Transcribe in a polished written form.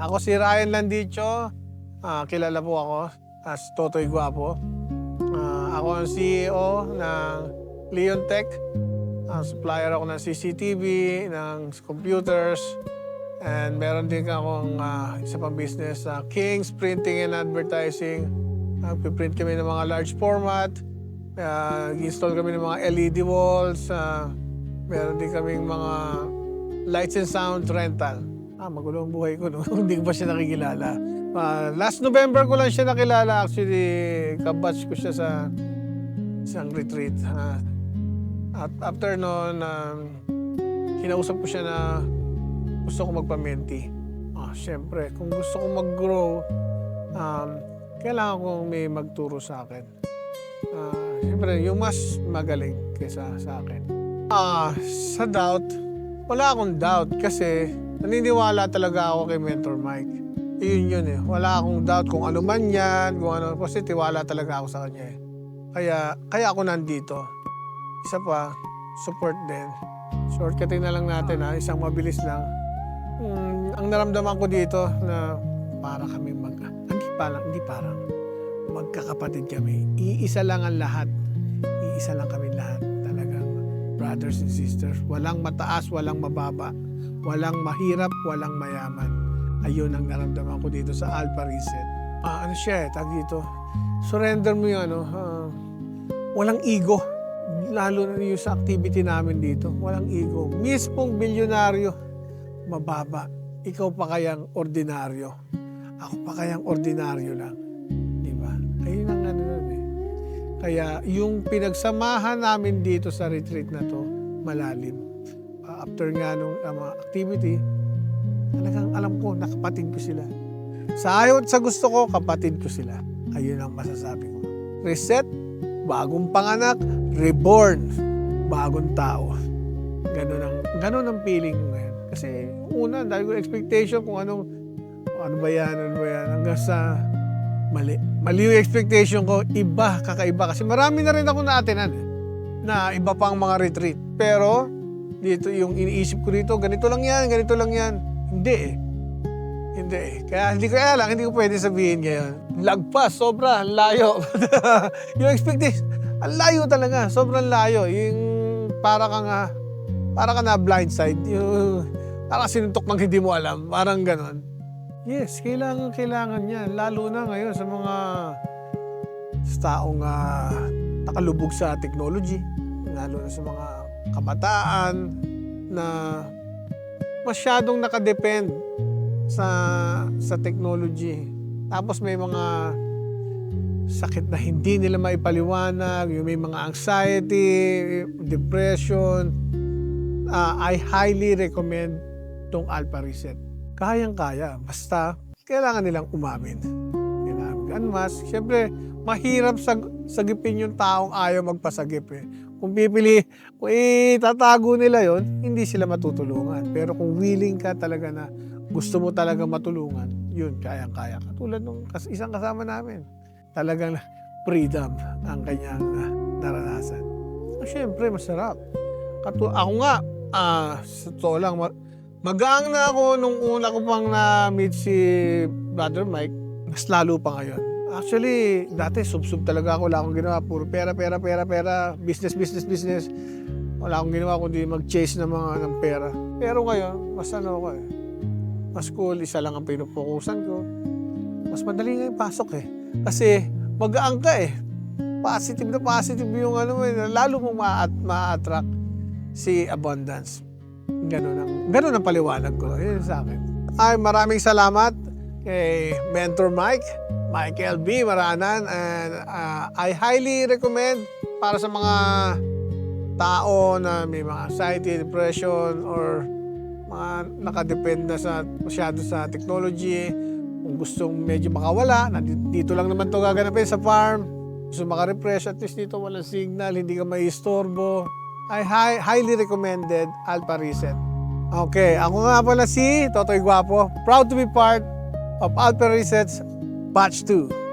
Ako si Ryan Landicho, kilala po ako as Totoy Guapo. Ako ang CEO ng Leontech. Supplier ako ng CCTV, ng computers, and meron din akong isa pang business, King's Printing and Advertising. Nagpiprint kami ng mga large format, install kami ng mga LED walls, meron din kaming mga lights and sound rental. Magulo ang buhay ko, no? Hindi ko pa siya nakikilala. Last November ko lang siya nakilala. Actually, kabatch ko siya sa isang retreat. At after noon, kinausap ko siya na gusto ko magpa-mentee. Siyempre, kung gusto ko mag-grow, kailangan kong may magturo sa akin. Siyempre, yung mas magaling kaysa sa akin. Sa doubt, wala akong doubt kasi naniniwala talaga ako kay Mentor Mike. Yun eh. Wala akong doubt kung ano man yan, kung ano, kasi tiwala talaga ako sa kanya eh. Kaya ako nandito. Isa pa, support din. Shortcutin na lang natin isang mabilis lang. Ang naramdaman ko dito na para kami hindi parang magkakapatid kami. Iisa lang ang lahat. Iisa lang kami lahat. Talagang brothers and sisters. Walang mataas, walang mababa. Walang mahirap, walang mayaman. Ayun ang naramdaman ko dito sa Alpha Reset. Ano siya tag dito. Surrender mo yung walang ego. Lalo na yung sa activity namin dito. Walang ego. Mispong bilyonaryo, mababa. Ikaw pa kayang ordinaryo. Ako pa kayang ordinaryo lang. Di ba? Ayun ang eh. Kaya yung pinagsamahan namin dito sa retreat na to, malalim. After nga nung mga activity, talagang alam ko, nakapatid ko sila. Sa ayaw at sa gusto ko, kapatid ko sila. Ayun ang masasabi ko. Reset, bagong panganak, reborn, bagong tao. Ganun ang feeling ko ngayon. Kasi una, dahil ko expectation kung ano ba yan. Hanggang sa mali. Mali yung expectation ko, kakaiba. Kasi marami na rin ako na-attenan na iba pang mga retreat. Pero, dito yung iniisip ko dito, ganito lang yan. Hindi eh. Kaya hindi ko pwede sabihin ngayon. Lagpas, sobra, layo. Yung expectation, ang layo talaga, sobrang layo. Yung para ka na blindside. Yung parang sinuntok ng hindi mo alam, parang ganon. Yes, kailangan niya. Lalo na ngayon sa mga taong nakalubog sa technology. Lalo na sa mga kabataan na masyadong nakadepend sa technology. Tapos may mga sakit na hindi nila maipaliwanag, yung may mga anxiety, depression. I highly recommend tong Alpha Reset. Kayang-kaya, basta kailangan nilang umamin. Mas, siyempre, mahirap sagipin yung taong ayaw magpasagip eh. Kung itatago nila yon, hindi sila matutulungan. Pero kung willing ka talaga na gusto mo talaga matulungan, yun, kayang-kaya. Katulad nung isang kasama namin. Talagang freedom ang kanyang naranasan. Siyempre, masarap. Ako nga, sa totoo lang, magaang na ako nung una ko pang na-meet si Brother Mike. Mas lalo pa ngayon. Actually, dati sub-sub talaga ako. Wala akong ginawa. Puro pera. Business. Wala akong ginawa kundi mag-chase ng pera. Pero ngayon, mas mas cool. Isa lang ang pinupokusan ko. Mas madali nga yung pasok eh. Kasi magaang ka eh. Positive yung lalo mong ma-attract si abundance. Ganun ang paliwanag ko. Yun sa akin. Maraming salamat kay Mentor Michael B. Maranan, and I highly recommend para sa mga tao na may mga anxiety, depression, or mga nakadepend na masyado sa technology. Kung gustong medyo makawala, dito lang naman ito gaganapin sa farm. Gusto maka-refresh, at least dito walang signal, hindi ka maistorbo. I highly recommended Alpha Reset. Okay, ako nga pala si Totoy Guapo. Proud to be part of Alpha Resets Batch 2.